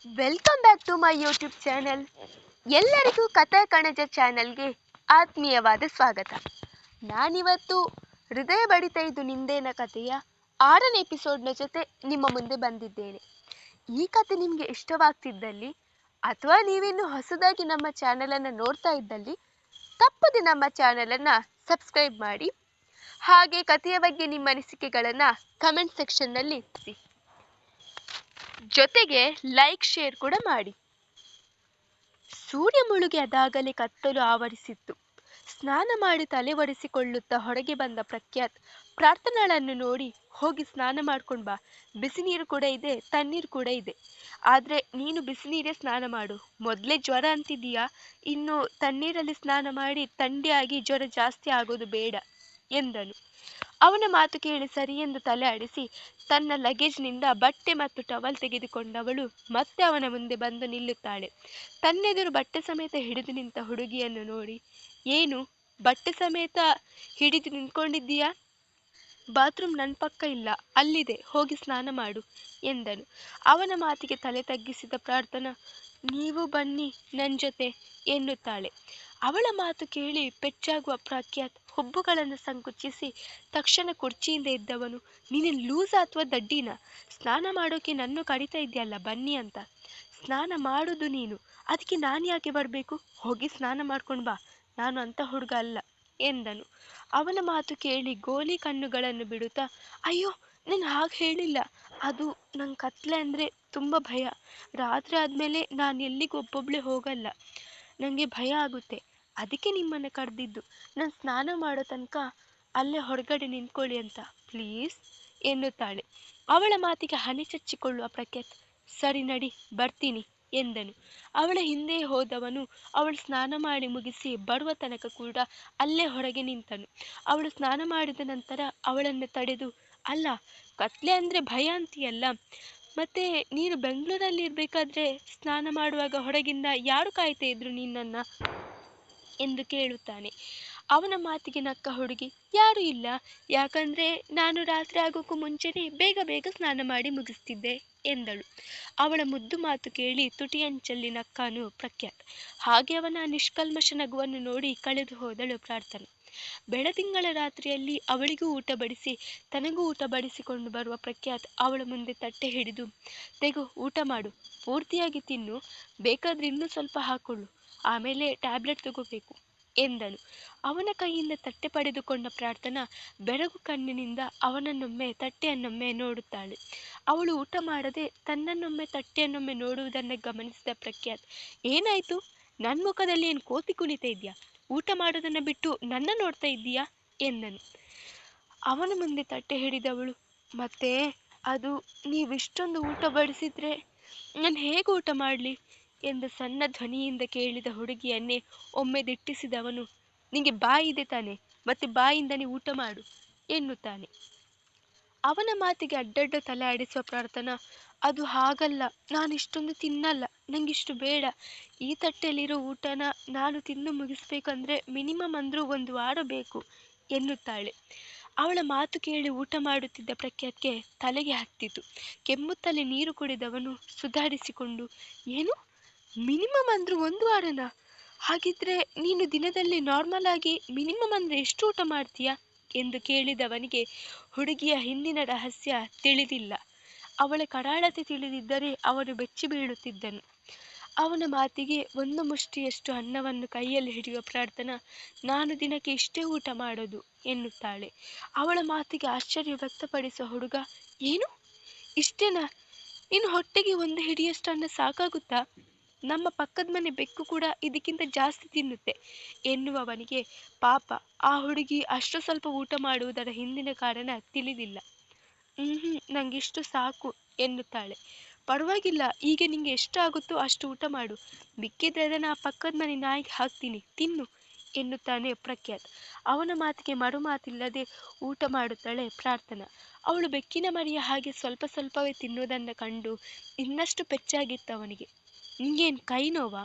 Welcome back to my YouTube channel. ಎಲ್ಲರಿಗೂ ಕಥಾ ಕಣಜ ಚಾನೆಲ್ಗೆ ಆತ್ಮೀಯವಾದ ಸ್ವಾಗತ. ನಾನಿವತ್ತು ಹೃದಯ ಬಡಿತ ಇದು ನಿಂದೇನ ಕಥೆಯ 6ನೇ ಎಪಿಸೋಡ್ನ ಜೊತೆ ನಿಮ್ಮ ಮುಂದೆ ಬಂದಿದ್ದೇನೆ. ಈ ಕತೆ ನಿಮಗೆ ಇಷ್ಟವಾಗ್ತಿದ್ದಲ್ಲಿ ಅಥವಾ ನೀವಿನ್ನು ಹೊಸದಾಗಿ ನಮ್ಮ ಚಾನೆಲನ್ನು ನೋಡ್ತಾ ಇದ್ದಲ್ಲಿ ತಪ್ಪದೆ ನಮ್ಮ ಚಾನೆಲನ್ನು ಸಬ್ಸ್ಕ್ರೈಬ್ ಮಾಡಿ. ಹಾಗೆ ಕಥೆಯ ಬಗ್ಗೆ ನಿಮ್ಮ ಅನಿಸಿಕೆಗಳನ್ನು ಕಮೆಂಟ್ ಸೆಕ್ಷನ್ನಲ್ಲಿ ತಿಳಿಸಿ. ಜೊತೆಗೆ ಲೈಕ್ ಶೇರ್ ಕೂಡ ಮಾಡಿ. ಸೂರ್ಯ ಮುಳುಗಿ ಅದಾಗಲೇ ಕತ್ತಲು ಆವರಿಸಿತ್ತು. ಸ್ನಾನ ಮಾಡಿ ತಲೆ ಒರೆಸಿಕೊಳ್ಳುತ್ತಾ ಹೊರಗೆ ಬಂದ ಪ್ರಖ್ಯಾತ್ ಪ್ರಾರ್ಥನಾಳನ್ನು ನೋಡಿ, ಹೋಗಿ ಸ್ನಾನ ಮಾಡ್ಕೊಂಡು ಬಾ, ಬಿಸಿ ನೀರು ಕೂಡ ಇದೆ, ತಣ್ಣೀರು ಕೂಡ ಇದೆ. ಆದ್ರೆ ನೀನು ಬಿಸಿ ನೀರೇ ಸ್ನಾನ ಮಾಡು, ಮೊದಲೇ ಜ್ವರ ಅಂತಿದೀಯಾ, ಇನ್ನು ತಣ್ಣೀರಲ್ಲಿ ಸ್ನಾನ ಮಾಡಿ ಥಂಡಿಯಾಗಿ ಜ್ವರ ಜಾಸ್ತಿ ಆಗೋದು ಬೇಡ ಎಂದನು. ಅವನ ಮಾತು ಕೇಳಿ ಸರಿ ಎಂದು ತಲೆ ಆಡಿಸಿ ತನ್ನ ಲಗೇಜ್ನಿಂದ ಬಟ್ಟೆ ಮತ್ತು ಟವಲ್ ತೆಗೆದುಕೊಂಡವಳು ಮತ್ತೆ ಅವನ ಮುಂದೆ ಬಂದು ನಿಲ್ಲುತ್ತಾಳೆ. ತನ್ನೆದುರು ಬಟ್ಟೆ ಸಮೇತ ಹಿಡಿದು ನಿಂತ ಹುಡುಗಿಯನ್ನು ನೋಡಿ, ಏನು ಬಟ್ಟೆ ಸಮೇತ ಹಿಡಿದು ನಿಂತ್ಕೊಂಡಿದ್ದೀಯಾ? ಬಾತ್ರೂಮ್ ನನ್ನ ಪಕ್ಕ ಇಲ್ಲ, ಅಲ್ಲಿದೆ, ಹೋಗಿ ಸ್ನಾನ ಮಾಡು ಎಂದನು. ಅವನ ಮಾತಿಗೆ ತಲೆ ತಗ್ಗಿಸಿದ ಪ್ರಾರ್ಥನಾ, ನೀವು ಬನ್ನಿ ನನ್ನ ಜೊತೆ ಎನ್ನುತ್ತಾಳೆ. ಅವಳ ಮಾತು ಕೇಳಿ ಪೆಚ್ಚಾಗುವ ಪ್ರಖ್ಯಾತ್ ಹುಬ್ಬುಗಳನ್ನು ಸಂಕುಚಿಸಿ ತಕ್ಷಣ ಕುರ್ಚಿಯಿಂದ ಎದ್ದವನು, ನೀನು ಲೂಸ್ ಅಥವಾ ದಡ್ಡಿನ? ಸ್ನಾನ ಮಾಡೋಕೆ ನನ್ನ ಕರಿತಾ ಇದೆಯಲ್ಲ ಬನ್ನಿ ಅಂತ. ಸ್ನಾನ ಮಾಡೋದು ನೀನು, ಅದಕ್ಕೆ ನಾನು ಯಾಕೆ ಬರಬೇಕು? ಹೋಗಿ ಸ್ನಾನ ಮಾಡ್ಕೊಂಡು ಬಾ, ನಾನು ಅಂಥ ಹುಡುಗ ಅಲ್ಲ ಎಂದನು. ಅವನ ಮಾತು ಕೇಳಿ ಗೋಲಿ ಕಣ್ಣುಗಳನ್ನು ಬಿಡುತ್ತಾ, ಅಯ್ಯೋ ನಾನು ಹಾಗೆ ಹೇಳಿಲ್ಲ, ಅದು ನಂಗೆ ಕತ್ಲೆ ಅಂದರೆ ತುಂಬ ಭಯ. ರಾತ್ರಿ ಆದಮೇಲೆ ನಾನು ಎಲ್ಲಿಗೂ ಒಬ್ಬೊಬ್ಬಳೇ ಹೋಗಲ್ಲ, ನನಗೆ ಭಯ ಆಗುತ್ತೆ, ಅದಕ್ಕೆ ನಿಮ್ಮನ್ನು ಕರೆದಿದ್ದು. ನಾನು ಸ್ನಾನ ಮಾಡೋ ತನಕ ಅಲ್ಲೇ ಹೊರಗಡೆ ನಿಂತ್ಕೊಳ್ಳಿ ಅಂತ ಪ್ಲೀಸ್ ಎನ್ನುತ್ತಾಳೆ. ಅವಳ ಮಾತಿಗೆ ಹನಿ ಚಚ್ಚಿಕೊಳ್ಳುವ ಪ್ರಖ್ಯಾತ್, ಸರಿ ನಡಿ ಬರ್ತೀನಿ ಎಂದನು. ಅವಳ ಹಿಂದೆ ಹೋದವನು ಅವಳು ಸ್ನಾನ ಮಾಡಿ ಮುಗಿಸಿ ಬರುವ ತನಕ ಕೂಡ ಅಲ್ಲೇ ಹೊರಗೆ ನಿಂತನು. ಅವಳು ಸ್ನಾನ ಮಾಡಿದ ನಂತರ ಅವಳನ್ನು ತಡೆದು, ಅಲ್ಲ ಕತ್ಲೆ ಅಂದರೆ ಭಯ ಅಂತೀಯಲ್ಲ, ಮತ್ತೆ ನೀನು ಬೆಂಗಳೂರಲ್ಲಿ ಇರಬೇಕಾದ್ರೆ ಸ್ನಾನ ಮಾಡುವಾಗ ಹೊರಗಿಂದ ಯಾರು ಕಾಯ್ತಾ ಇದ್ರು ನಿನ್ನನ್ನು ಎಂದು ಕೇಳುತ್ತಾನೆ. ಅವನ ಮಾತಿಗೆ ನಕ್ಕ ಹುಡುಗಿ, ಯಾರೂ ಇಲ್ಲ, ಯಾಕಂದರೆ ನಾನು ರಾತ್ರಿ ಆಗೋಕ್ಕೂ ಮುಂಚೆನೇ ಬೇಗ ಬೇಗ ಸ್ನಾನ ಮಾಡಿ ಮುಗಿಸ್ತಿದ್ದೆ ಎಂದಳು. ಅವಳ ಮುದ್ದು ಮಾತು ಕೇಳಿ ತುಟಿಯಂಚಲ್ಲಿ ನಕ್ಕನು ಪ್ರಖ್ಯಾತ್. ಹಾಗೆ ಅವನ ನಿಷ್ಕಲ್ಮಶ ನಗುವನ್ನು ನೋಡಿ ಕಳೆದು ಹೋದಳು ಪ್ರಾರ್ಥನಾ. ಬೆಳದಿಂಗಳ ರಾತ್ರಿಯಲ್ಲಿ ಅವಳಿಗೂ ಊಟ ಬಡಿಸಿ ತನಗೂ ಊಟ ಬಡಿಸಿಕೊಂಡು ಬರುವ ಪ್ರಖ್ಯಾತ್ ಅವಳ ಮುಂದೆ ತಟ್ಟೆ ಹಿಡಿದು, ತೆಗು ಊಟ ಮಾಡು, ಪೂರ್ತಿಯಾಗಿ ತಿನ್ನು, ಬೇಕಾದ್ರೆ ಇನ್ನೂ ಸ್ವಲ್ಪ ಹಾಕೊಳ್ಳು, ಆಮೇಲೆ ಟ್ಯಾಬ್ಲೆಟ್ ತಗೋಬೇಕು ಎಂದನು. ಅವನ ಕೈಯಿಂದ ತಟ್ಟೆ ಪಡೆದುಕೊಂಡ ಪ್ರಾರ್ಥನಾ ಬೆರಗು ಕಣ್ಣಿನಿಂದ ಅವನನ್ನೊಮ್ಮೆ ತಟ್ಟೆಯನ್ನೊಮ್ಮೆ ನೋಡುತ್ತಾಳೆ. ಅವಳು ಊಟ ಮಾಡದೆ ತನ್ನನ್ನೊಮ್ಮೆ ತಟ್ಟೆಯನ್ನೊಮ್ಮೆ ನೋಡುವುದನ್ನು ಗಮನಿಸಿದ ಪ್ರಖ್ಯಾತ್, ಏನಾಯ್ತು, ನನ್ನ ಮುಖದಲ್ಲಿ ಏನು ಕೋತಿ ಕುಣಿತಾ ಇದೆಯಾ? ಊಟ ಮಾಡೋದನ್ನು ಬಿಟ್ಟು ನನ್ನ ನೋಡ್ತಾ ಇದ್ದೀಯಾ ಎಂದನು. ಅವನ ಮುಂದೆ ತಟ್ಟೆ ಹಿಡಿದವಳು, ಮತ್ತೆ ಅದು ನೀವಿಷ್ಟೊಂದು ಊಟ ಬಡಿಸಿದ್ರೆ ನಾನು ಹೇಗೆ ಊಟ ಮಾಡಲಿ ಎಂದು ಸಣ್ಣ ಧ್ವನಿಯಿಂದ ಕೇಳಿದ ಹುಡುಗಿಯನ್ನೇ ಒಮ್ಮೆ ದಿಟ್ಟಿಸಿದವನು, ನಿಂಗೆ ಬಾಯಿ ಇದೆ ತಾನೆ, ಮತ್ತೆ ಬಾಯಿಂದನೇ ಊಟ ಮಾಡು ಎನ್ನುತ್ತಾನೆ. ಅವನ ಮಾತಿಗೆ ಅಡ್ಡಡ್ಡ ತಲೆ ಆಡಿಸುವ ಪ್ರಾರ್ಥನಾ, ಅದು ಹಾಗಲ್ಲ, ನಾನು ಇಷ್ಟೊಂದು ತಿನ್ನಲ್ಲ, ನಂಗಿಷ್ಟು ಬೇಡ, ಈ ತಟ್ಟೆಯಲ್ಲಿರೋ ಊಟನ ನಾನು ತಿಂದು ಮುಗಿಸ್ಬೇಕಂದ್ರೆ ಮಿನಿಮಮ್ ಅಂದರೂ 1 ವಾರ ಬೇಕು ಎನ್ನುತ್ತಾಳೆ. ಅವಳ ಮಾತು ಕೇಳಿ ಊಟ ಮಾಡುತ್ತಿದ್ದ ಪ್ರಖ್ಯಾತ್ಗೆ ತಲೆಗೆ ಹತ್ತಿತು. ಕೆಮ್ಮುತ್ತಲೇ ನೀರು ಕುಡಿದವನು ಸುಧಾರಿಸಿಕೊಂಡು, ಏನು ಮಿನಿಮಮ್ ಅಂದರೂ 1 ವಾರನ? ಹಾಗಿದ್ರೆ ನೀನು ದಿನದಲ್ಲಿ ನಾರ್ಮಲ್ ಆಗಿ ಮಿನಿಮಮ್ ಅಂದರೆ ಎಷ್ಟು ಊಟ ಮಾಡ್ತೀಯಾ ಎಂದು ಕೇಳಿದವನಿಗೆ ಹುಡುಗಿಯ ಹಿಂದಿನ ರಹಸ್ಯ ತಿಳಿದಿಲ್ಲ. ಅವಳ ಕರಾಳತೆ ತಿಳಿದಿದ್ದರೆ ಅವನು ಬೆಚ್ಚಿ ಬೀಳುತ್ತಿದ್ದನು. ಅವನ ಮಾತಿಗೆ ಒಂದು ಮುಷ್ಟಿಯಷ್ಟು ಅನ್ನವನ್ನು ಕೈಯಲ್ಲಿ ಹಿಡಿಯುವ ಪ್ರಾರ್ಥನಾ, ನಾನು ದಿನಕ್ಕೆ ಇಷ್ಟೇ ಊಟ ಮಾಡೋದು ಎನ್ನುತ್ತಾಳೆ. ಅವಳ ಮಾತಿಗೆ ಆಶ್ಚರ್ಯ ವ್ಯಕ್ತಪಡಿಸುವ ಹುಡುಗ, ಏನು ಇಷ್ಟೇನಾ? ಇನ್ನು ಹೊಟ್ಟೆಗೆ ಒಂದು ಹಿಡಿಯಷ್ಟು ಅನ್ನ ಸಾಕಾಗುತ್ತಾ? ನಮ್ಮ ಪಕ್ಕದ ಮನೆ ಬೆಕ್ಕು ಕೂಡ ಇದಕ್ಕಿಂತ ಜಾಸ್ತಿ ತಿನ್ನುತ್ತೆ ಎನ್ನುವವನಿಗೆ ಪಾಪ ಆ ಹುಡುಗಿ ಅಷ್ಟು ಸ್ವಲ್ಪ ಊಟ ಮಾಡುವುದರ ಹಿಂದಿನ ಕಾರಣ ತಿಳಿದಿಲ್ಲ. ನಂಗಿಷ್ಟು ಸಾಕು ಎನ್ನುತ್ತಾಳೆ. ಪರವಾಗಿಲ್ಲ, ಈಗ ನಿಂಗೆ ಎಷ್ಟು ಆಗುತ್ತೋ ಅಷ್ಟು ಊಟ ಮಾಡು, ಮಿಕ್ಕಿದ್ರೆ ಅದನ್ನು ಆ ಪಕ್ಕದ ಮನೆ ನಾಯಿಗೆ ಹಾಕ್ತೀನಿ, ತಿನ್ನು ಎನ್ನುತ್ತಾನೆ ಪ್ರಖ್ಯಾತ್. ಅವನ ಮಾತಿಗೆ ಮರು ಮಾತಿಲ್ಲದೆ ಊಟ ಮಾಡುತ್ತಾಳೆ ಪ್ರಾರ್ಥನಾ. ಅವಳು ಬೆಕ್ಕಿನ ಮರಿಯ ಹಾಗೆ ಸ್ವಲ್ಪ ಸ್ವಲ್ಪವೇ ತಿನ್ನುವುದನ್ನು ಕಂಡು ಇನ್ನಷ್ಟು ಪೆಚ್ಚಾಗಿತ್ತು ಅವನಿಗೆ. ನಿಂಗೇನು ಕೈ ನೋವಾ?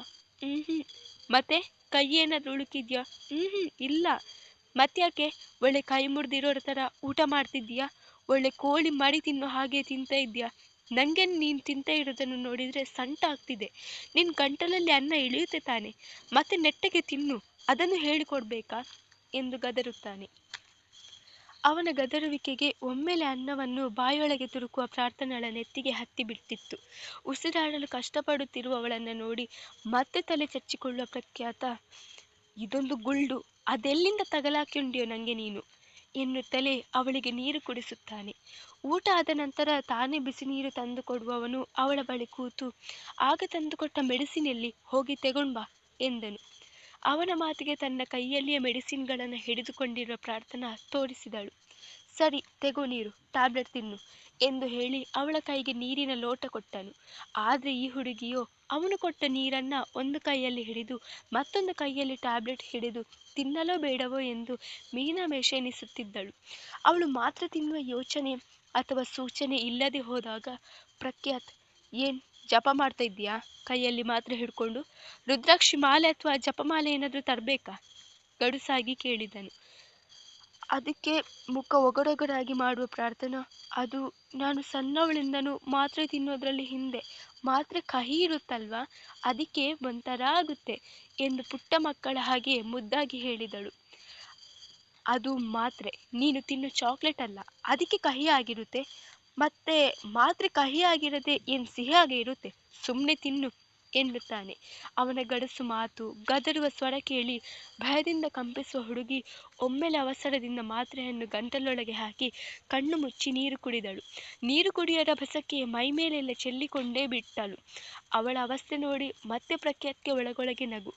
ಮತ್ತೆ ಕೈ ಏನಾದರೂ ಉಳುಕಿದ್ಯಾ? ಇಲ್ಲ. ಮತ್ತ್ಯಾಕೆ ಒಳ್ಳೆ ಕೈ ಮುರಿದಿರೋರ ಥರ ಊಟ ಮಾಡ್ತಿದ್ದೀಯಾ? ಒಳ್ಳೆ ಕೋಳಿ ಮರಿ ತಿನ್ನೋ ಹಾಗೆ ತಿಂತಾ ಇದೆಯಾ ನನಗೆ ನೀನು ತಿಂತ ಇರೋದನ್ನು ನೋಡಿದರೆ ಸಂಟ ಆಗ್ತಿದೆ. ನಿನ್ನ ಗಂಟಲಲ್ಲಿ ಅನ್ನ ಇಳಿಯುತ್ತೆ ತಾನೆ, ಮತ್ತೆ ನೆಟ್ಟಗೆ ತಿನ್ನು, ಅದನ್ನು ಹೇಳಿಕೊಡ್ಬೇಕಾ ಎಂದು ಗದರುತ್ತಾನೆ. ಅವನ ಗದರುವಿಕೆಗೆ ಒಮ್ಮೆಲೆ ಅನ್ನವನ್ನು ಬಾಯೊಳಗೆ ತುರುಕುವ ಪ್ರಾರ್ಥನೆಗಳ ನೆತ್ತಿಗೆ ಹತ್ತಿ ಬಿಟ್ಟಿತ್ತು. ಉಸಿರಾಡಲು ಕಷ್ಟಪಡುತ್ತಿರುವವಳನ್ನು ನೋಡಿ ಮತ್ತೆ ತಲೆ ಚಚ್ಚಿಕೊಳ್ಳುವ ಪ್ರಖ್ಯಾತ, ಇದೊಂದು ಗುಳ್ಳು, ಅದೆಲ್ಲಿಂದ ತಗಲಾಕೊಂಡ್ಯೋ ನನಗೆ ನೀನು ಎನ್ನುತ್ತಲೇ ಅವಳಿಗೆ ನೀರು ಕುಡಿಸುತ್ತಾನೆ. ಊಟ ಆದ ನಂತರ ತಾನೇ ಬಿಸಿ ನೀರು ತಂದು ಕೊಡುವವನು ಅವಳ ಬಳಿ ಕೂತು, ಆಗ ತಂದುಕೊಟ್ಟ ಮೆಡಿಸಿನ್ ಎಲ್ಲಿ, ಹೋಗಿ ತೆಗೊಂಡ್ಬಾ ಎಂದನು. ಅವನ ಮಾತಿಗೆ ತನ್ನ ಕೈಯಲ್ಲಿಯೇ ಮೆಡಿಸಿನ್ಗಳನ್ನು ಹಿಡಿದುಕೊಂಡಿರುವ ಪ್ರಾರ್ಥನಾ ತೋರಿಸಿದಳು. ಸರಿ, ತೆಗೋ ನೀರು, ಟ್ಯಾಬ್ಲೆಟ್ ತಿನ್ನು ಎಂದು ಹೇಳಿ ಅವಳ ಕೈಗೆ ನೀರಿನ ಲೋಟ ಕೊಟ್ಟನು. ಆದರೆ ಈ ಹುಡುಗಿಯೋ ಅವನು ಕೊಟ್ಟ ನೀರನ್ನು ಒಂದು ಕೈಯಲ್ಲಿ ಹಿಡಿದು ಮತ್ತೊಂದು ಕೈಯಲ್ಲಿ ಟ್ಯಾಬ್ಲೆಟ್ ಹಿಡಿದು ತಿನ್ನಲೋ ಬೇಡವೋ ಎಂದು ಮೀನಾಮೇಷ ಎನಿಸುತ್ತಿದ್ದಳು. ಅವಳು ಮಾತ್ರ ತಿನ್ನುವ ಯೋಚನೆ ಅಥವಾ ಸೂಚನೆ ಇಲ್ಲದೆ ಹೋದಾಗ ಪ್ರಖ್ಯಾತ್, ಏನ್ ಜಪ ಮಾಡ್ತಾ ಇದ್ದೀಯಾ ಕೈಯಲ್ಲಿ ಮಾತ್ರೆ ಹಿಡ್ಕೊಂಡು? ರುದ್ರಾಕ್ಷಿ ಮಾಲೆ ಅಥವಾ ಜಪಮಾಲೆ ಏನಾದರೂ ತರಬೇಕಾ ಗಡುಸಾಗಿ ಕೇಳಿದನು. ಅದಕ್ಕೆ ಮುಖ ಒಗಡೊಗಡಾಗಿ ಮಾಡುವ ಪ್ರಾರ್ಥನಾ, ಅದು ನಾನು ಸಣ್ಣವಳಿಂದನೂ ಮಾತ್ರೆ ತಿನ್ನೋದ್ರಲ್ಲಿ ಹಿಂದೆ. ಮಾತ್ರೆ ಕಹಿ ಇರುತ್ತಲ್ವಾ, ಅದಕ್ಕೆ ಒಂಥರ ಆಗುತ್ತೆ ಎಂದು ಪುಟ್ಟ ಮಕ್ಕಳ ಹಾಗೆ ಮುದ್ದಾಗಿ ಹೇಳಿದಳು. ಅದು ಮಾತ್ರೆ, ನೀನು ತಿನ್ನು ಚಾಕ್ಲೇಟ್ ಅಲ್ಲ, ಅದಕ್ಕೆ ಕಹಿ ಆಗಿರುತ್ತೆ. ಮತ್ತೆ ಮಾತ್ರೆ ಕಹಿ ಆಗಿರದೆ ಏನು ಸಿಹಿಯಾಗಿ ಇರುತ್ತೆ, ಸುಮ್ಮನೆ ತಿನ್ನು ಎನ್ನುತ್ತಾನೆ. ಅವನ ಗಡಸು ಮಾತು, ಗದರುವ ಸ್ವರ ಕೇಳಿ ಭಯದಿಂದ ಕಂಪಿಸುವ ಹುಡುಗಿ ಒಮ್ಮೆಲೆ ಅವಸರದಿಂದ ಮಾತ್ರೆಯನ್ನು ಗಂಟಲೊಳಗೆ ಹಾಕಿ ಕಣ್ಣು ಮುಚ್ಚಿ ನೀರು ಕುಡಿದಳು. ನೀರು ಕುಡಿಯೋ ರಭಸಕ್ಕೆ ಮೈ ಮೇಲೆಲ್ಲ ಚೆಲ್ಲಿಕೊಂಡೇ ಬಿಟ್ಟಳು. ಅವಳ ಅವಸ್ಥೆ ನೋಡಿ ಮತ್ತೆ ಪ್ರಖ್ಯಾತ್ಗೆ ಒಳಗೊಳಗೆ ನಗು.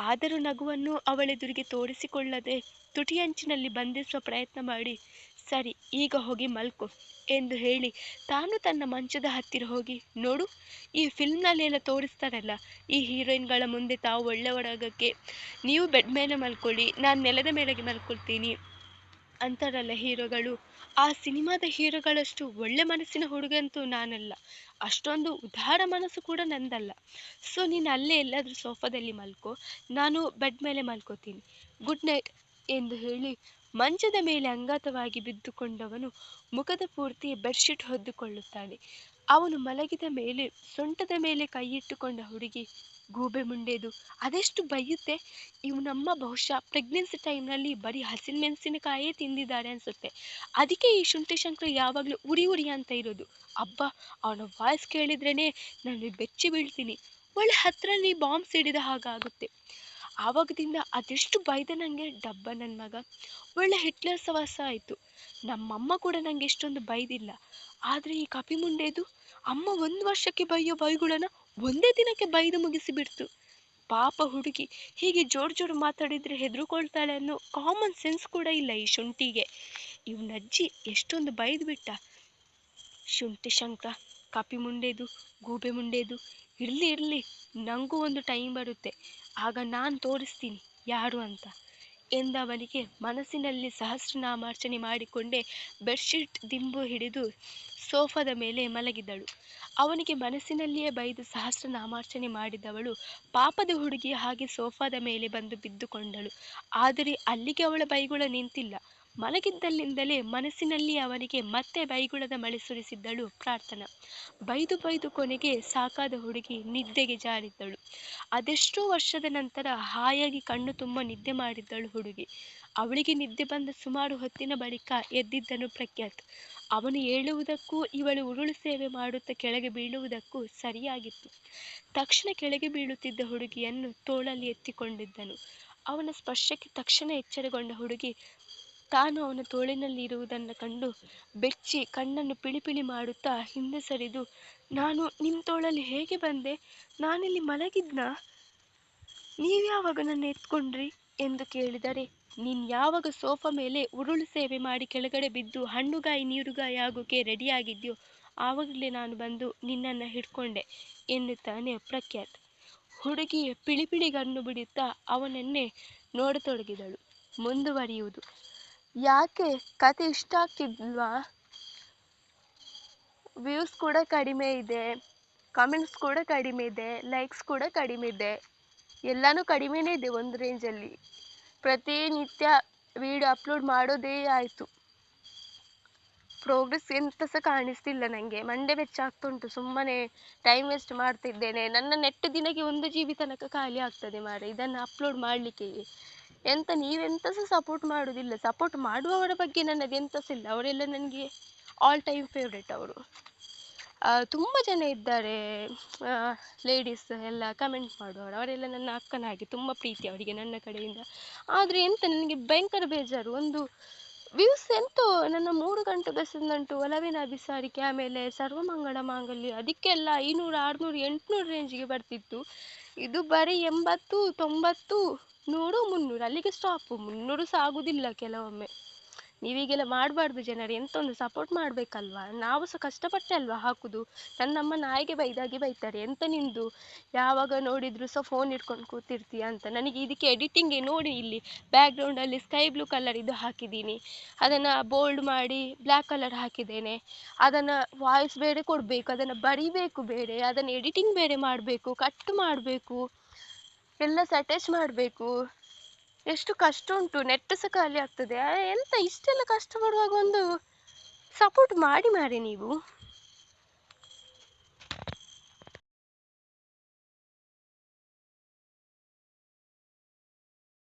ಆದರೂ ನಗುವನ್ನು ಅವಳೆದುರಿಗೆ ತೋರಿಸಿಕೊಳ್ಳದೆ ತುಟಿಯಂಚಿನಲ್ಲಿ ಬಂಧಿಸುವ ಪ್ರಯತ್ನ ಮಾಡಿ, ಸರಿ, ಈಗ ಹೋಗಿ ಮಲ್ಕೊ ಎಂದು ಹೇಳಿ ತಾನು ತನ್ನ ಮಂಚದ ಹತ್ತಿರ ಹೋಗಿ, ನೋಡು, ಈ ಫಿಲ್ಮ್ನಲ್ಲೆಲ್ಲ ತೋರಿಸ್ತಾರಲ್ಲ, ಈ ಹೀರೋಯಿನ್ಗಳ ಮುಂದೆ ತಾವು ಒಳ್ಳೆಯವರಾಗಕ್ಕೆ ನೀವು ಬೆಡ್ ಮೇಲೆ ಮಲ್ಕೊಳ್ಳಿ, ನಾನು ನೆಲದ ಮೇಲೆಗೆ ಮಲ್ಕೊಳ್ತೀನಿ ಅಂತಾರಲ್ಲ ಹೀರೋಗಳು, ಆ ಸಿನಿಮಾದ ಹೀರೋಗಳಷ್ಟು ಒಳ್ಳೆ ಮನಸ್ಸಿನ ಹುಡುಗಂತೂ ನಾನಲ್ಲ, ಅಷ್ಟೊಂದು ಉದಾರ ಮನಸ್ಸು ಕೂಡ ನಂದಲ್ಲ. ಸೊ ನೀನು ಅಲ್ಲೇ ಎಲ್ಲಾದರೂ ಸೋಫಾದಲ್ಲಿ ಮಲ್ಕೋ, ನಾನು ಬೆಡ್ ಮೇಲೆ ಮಲ್ಕೋತೀನಿ, ಗುಡ್ ನೈಟ್ ಎಂದು ಹೇಳಿ ಮಂಚದ ಮೇಲೆ ಅಂಗಾತವಾಗಿ ಬಿದ್ದುಕೊಂಡವನು ಮುಖದ ಪೂರ್ತಿ ಬೆಡ್ಶೀಟ್ ಹೊದ್ದುಕೊಳ್ಳುತ್ತಾನೆ. ಅವನು ಮಲಗಿದ ಮೇಲೆ ಸೊಂಟದ ಮೇಲೆ ಕೈಯಿಟ್ಟುಕೊಂಡ ಹುಡುಗಿ, ಗೂಬೆ ಮುಂಡೆದು ಅದೆಷ್ಟು ಬೈಯುತ್ತೆ. ಇವನಮ್ಮ ಬಹುಶಃ ಪ್ರೆಗ್ನೆನ್ಸಿ ಟೈಮ್ನಲ್ಲಿ ಬರೀ ಹಸಿಮೆಣಸಿನಕಾಯೇ ತಿಂದಿದ್ದಾರೆ ಅನ್ಸುತ್ತೆ, ಅದಕ್ಕೆ ಈ ಶುಂಠಿ ಶಂಕರ ಯಾವಾಗಲೂ ಉರಿ ಉರಿ ಅಂತ ಇರೋದು. ಅಬ್ಬ, ಅವನ ವಾಯ್ಸ್ ಕೇಳಿದ್ರೇ ನಾನು ಬೆಚ್ಚಿ ಬೀಳ್ತೀನಿ, ಒಳ್ಳೆ ಹತ್ರನೇ ಬಾಂಬ್ ಸಿಡಿದ ಹಾಗಾಗುತ್ತೆ. ಆವಾಗದಿಂದ ಅದೆಷ್ಟು ಬೈದ ನನಗೆ ಡಬ್ಬ ನನ್ನ ಮಗ, ಒಳ್ಳೆ ಹಿಟ್ಲರ್ ಸವಾಸ ಆಯಿತು. ನಮ್ಮಮ್ಮ ಕೂಡ ನನಗೆ ಎಷ್ಟೊಂದು ಬೈದಿಲ್ಲ, ಆದರೆ ಈ ಕಪಿ ಮುಂಡೆದು ಅಮ್ಮ 1 ವರ್ಷಕ್ಕೆ ಬೈಯೋ ಬೈಗುಳನ ಒಂದೇ ದಿನಕ್ಕೆ ಬೈದು ಮುಗಿಸಿಬಿಡ್ತು. ಪಾಪ ಹುಡುಗಿ, ಹೀಗೆ ಜೋರು ಮಾತಾಡಿದ್ರೆ ಹೆದರ್ಕೊಳ್ತಾಳೆ ಅನ್ನೋ ಕಾಮನ್ ಸೆನ್ಸ್ ಕೂಡ ಇಲ್ಲ ಈ ಶುಂಠಿಗೆ. ಇವನಜ್ಜಿ ಎಷ್ಟೊಂದು ಬೈದು ಬಿಟ್ಟ. ಶುಂಠಿ ಶಂಕರ, ಕಪಿ ಮುಂಡೆದು, ಗೂಬೆ ಮುಂಡೆದು, ಇರಲಿ, ನನಗೂ ಒಂದು ಟೈಮ್ ಬರುತ್ತೆ, ಆಗ ನಾನು ತೋರಿಸ್ತೀನಿ ಯಾರು ಅಂತ ಎಂದವನಿಗೆ ಮನಸ್ಸಿನಲ್ಲಿ ಸಹಸ್ರನಾಮಾರ್ಚನೆ ಮಾಡಿಕೊಂಡೇ ಬೆಡ್ಶೀಟ್ ದಿಂಬು ಹಿಡಿದು ಸೋಫಾದ ಮೇಲೆ ಮಲಗಿದಳು. ಅವನಿಗೆ ಮನಸ್ಸಿನಲ್ಲಿಯೇ ಬೈದು ಸಹಸ್ರನಾಮಾರ್ಚನೆ ಮಾಡಿದವಳು ಪಾಪದ ಹುಡುಗಿಯ ಹಾಗೆ ಸೋಫಾದ ಮೇಲೆ ಬಂದು ಬಿದ್ದುಕೊಂಡಳು. ಆದರೆ ಅಲ್ಲಿಗೆ ಅವಳ ಬೈಗುಳ ನಿಂತಿಲ್ಲ. ಮಲಗಿದ್ದಲ್ಲಿಂದಲೇ ಮನಸ್ಸಿನಲ್ಲಿ ಅವನಿಗೆ ಮತ್ತೆ ಬೈಗುಳದ ಮಳೆ ಸುರಿಸಿದ್ದಳು ಪ್ರಾರ್ಥನಾ. ಬೈದು ಕೊನೆಗೆ ಸಾಕಾದ ಹುಡುಗಿ ನಿದ್ದೆಗೆ ಜಾರಿದ್ದಳು. ಅದೆಷ್ಟೋ ವರ್ಷದ ನಂತರ ಹಾಯಾಗಿ ಕಣ್ಣು ತುಂಬ ನಿದ್ದೆ ಮಾಡಿದ್ದಳು ಹುಡುಗಿ. ಅವಳಿಗೆ ನಿದ್ದೆ ಬಂದ ಸುಮಾರು ಹೊತ್ತಿನ ಬಳಿಕ ಎದ್ದಿದ್ದನು ಪ್ರಖ್ಯಾತ್. ಅವನು ಏಳುವುದಕ್ಕೂ ಇವಳು ಉರುಳು ಸೇವೆ ಮಾಡುತ್ತಾ ಕೆಳಗೆ ಬೀಳುವುದಕ್ಕೂ ಸರಿಯಾಗಿತ್ತು. ತಕ್ಷಣ ಕೆಳಗೆ ಬೀಳುತ್ತಿದ್ದ ಹುಡುಗಿಯನ್ನು ತೋಳಲ್ಲಿ ಎತ್ತಿಕೊಂಡಿದ್ದನು. ಅವನ ಸ್ಪರ್ಶಕ್ಕೆ ತಕ್ಷಣ ಎಚ್ಚರಗೊಂಡ ಹುಡುಗಿ ತಾನು ಅವನ ತೋಳಿನಲ್ಲಿ ಇರುವುದನ್ನು ಕಂಡು ಬೆಚ್ಚಿ ಕಣ್ಣನ್ನು ಪಿಳಿಪಿಳಿ ಮಾಡುತ್ತಾ ಹಿಂದೆ ಸರಿದು, ನಾನು ನಿಮ್ಮ ತೋಳಲ್ಲಿ ಹೇಗೆ ಬಂದೆ, ನಾನಿಲ್ಲಿ ಮಲಗಿದ್ನಾ, ನೀವ್ಯಾವಾಗ ನನ್ನ ಎತ್ಕೊಂಡ್ರಿ ಎಂದು ಕೇಳಿದರೆ, ನೀನು ಯಾವಾಗ ಸೋಫಾ ಮೇಲೆ ಉರುಳು ಸೇವೆ ಮಾಡಿ ಕೆಳಗಡೆ ಬಿದ್ದು ಹಣ್ಣುಗಾಯಿ ನೀರುಗಾಯಿ ಆಗೋಕೆ ರೆಡಿಯಾಗಿದ್ಯೋ ಆವಾಗಲೇ ನಾನು ಬಂದು ನಿನ್ನನ್ನು ಹಿಡ್ಕೊಂಡೆ ಎನ್ನುತ್ತಾನೆ ಪ್ರಖ್ಯಾತ್. ಹುಡುಗಿ ಪಿಳಿಪಿಳಿಗಣ್ಣು ಬಿಡುತ್ತಾ ಅವನನ್ನೇ ನೋಡತೊಡಗಿದಳು. ಮುಂದುವರಿಯುವುದು. ಯಾಕೆ ಕತೆ ಇಷ್ಟ ಆಗ್ತಿದ್ವಾ? ವ್ಯೂಸ್ ಕೂಡ ಕಡಿಮೆ ಇದೆ, ಕಮೆಂಟ್ಸ್ ಕೂಡ ಕಡಿಮೆ ಇದೆ, ಲೈಕ್ಸ್ ಕೂಡ ಕಡಿಮೆ ಇದೆ, ಎಲ್ಲನೂ ಕಡಿಮೆನೇ ಇದೆ ಒಂದು ರೇಂಜಲ್ಲಿ. ಪ್ರತಿನಿತ್ಯ ವಿಡಿಯೋ ಅಪ್ಲೋಡ್ ಮಾಡೋದೇ ಆಯಿತು. ಪ್ರೋಗ್ರೆಸ್ ಎಂತ ಸಹ ಕಾಣಿಸ್ತಿಲ್ಲ ನನಗೆ. ಮಂಡೆ ಬೆಚ್ಚ ಆಗ್ತುಂಟು. ಸುಮ್ಮನೆ ಟೈಮ್ ವೇಸ್ಟ್ ಮಾಡ್ತಿದ್ದೇನೆ. ನನ್ನ ನೆಟ್ ದಿನಕ್ಕೆ 1 GB ತನಕ ಖಾಲಿ ಆಗ್ತದೆ ಮಾರ್ರೆ, ಇದನ್ನು ಅಪ್ಲೋಡ್ ಮಾಡಲಿಕ್ಕೆ. ನೀವೆಂತ ಸಹ ಸಪೋರ್ಟ್ ಮಾಡುವುದಿಲ್ಲ. ಸಪೋರ್ಟ್ ಮಾಡುವವರ ಬಗ್ಗೆ ನನ್ನದು ಎಂತ ಸಹ ಇಲ್ಲ. ಅವರೆಲ್ಲ ನನಗೆ ಆಲ್ ಟೈಮ್ ಫೇವ್ರೆಟ್ ಅವರು. ತುಂಬ ಜನ ಇದ್ದಾರೆ ಲೇಡೀಸ್ ಎಲ್ಲ ಕಮೆಂಟ್ ಮಾಡುವವರು. ಅವರೆಲ್ಲ ನನ್ನ ಅಕ್ಕನ ಹಾಗೆ, ತುಂಬ ಪ್ರೀತಿ ಅವರಿಗೆ ನನ್ನ ಕಡೆಯಿಂದ. ಆದರೆ ಎಂತ ನನಗೆ ಭಯಂಕರ ಬೇಜಾರು. ಒಂದು ವ್ಯೂಸ್ ಎಂತೋ ನನ್ನ 3 ಗಂಟೆ ಬೆಸದಂಟು ಒಲವಿನ ಅಭಿಸಾರಿಕೆ, ಆಮೇಲೆ ಸರ್ವಮಂಗಳ ಮಾಂಗಲ್ಯ, ಅದಕ್ಕೆಲ್ಲ 500 600 800 ರೇಂಜಿಗೆ ಬರ್ತಿತ್ತು. ಇದು ಬರೀ 80 90 100 300 ಅಲ್ಲಿಗೆ ಸ್ಟಾಪ್. 300 ಸಹ ಆಗುದಿಲ್ಲ ಕೆಲವೊಮ್ಮೆ. ನೀವೀಗೆಲ್ಲ ಮಾಡಬಾರ್ದು ಜನರು. ಎಂತ ಒಂದು ಸಪೋರ್ಟ್ ಮಾಡಬೇಕಲ್ವಾ? ನಾವು ಸಹ ಕಷ್ಟಪಟ್ಟೆ ಅಲ್ವಾ ಹಾಕುದು. ನನ್ನಮ್ಮ ನಾಯಿಗೆ ಬೈದಾಗೆ ಬೈತಾರೆ, ಎಂತ ನಿಂದು ಯಾವಾಗ ನೋಡಿದ್ರು ಸಹ ಫೋನ್ ಇಟ್ಕೊಂಡು ಕೂತಿರ್ತೀಯ ಅಂತ. ನನಗೆ ಇದಕ್ಕೆ ಎಡಿಟಿಂಗ್ಗೆ ನೋಡಿ, ಇಲ್ಲಿ ಬ್ಯಾಕ್ಗ್ರೌಂಡಲ್ಲಿ ಸ್ಕೈ ಬ್ಲೂ ಕಲರ್ ಇದು ಹಾಕಿದ್ದೀನಿ, ಅದನ್ನು ಬೋಲ್ಡ್ ಮಾಡಿ ಬ್ಲ್ಯಾಕ್ ಕಲರ್ ಹಾಕಿದ್ದೇನೆ. ಅದನ್ನು ವಾಯ್ಸ್ ಬೇರೆ ಕೊಡಬೇಕು, ಅದನ್ನು ಬರಿಬೇಕು ಬೇರೆ, ಅದನ್ನು ಎಡಿಟಿಂಗ್ ಬೇರೆ ಮಾಡಬೇಕು, ಕಟ್ ಮಾಡಬೇಕು, ಎಲ್ಲ ಅಟ್ಯಾಚ್ ಮಾಡಬೇಕು. ಎಷ್ಟು ಕಷ್ಟ ಉಂಟು. ನೆಟ್ ಸಹ ಖಾಲಿ ಆಗ್ತದೆ. ಎಂತ ಇಷ್ಟೆಲ್ಲ ಕಷ್ಟಪಡುವಾಗ ಒಂದು ಸಪೋರ್ಟ್ ಮಾಡಿ ಮಾರೆ ನೀವು.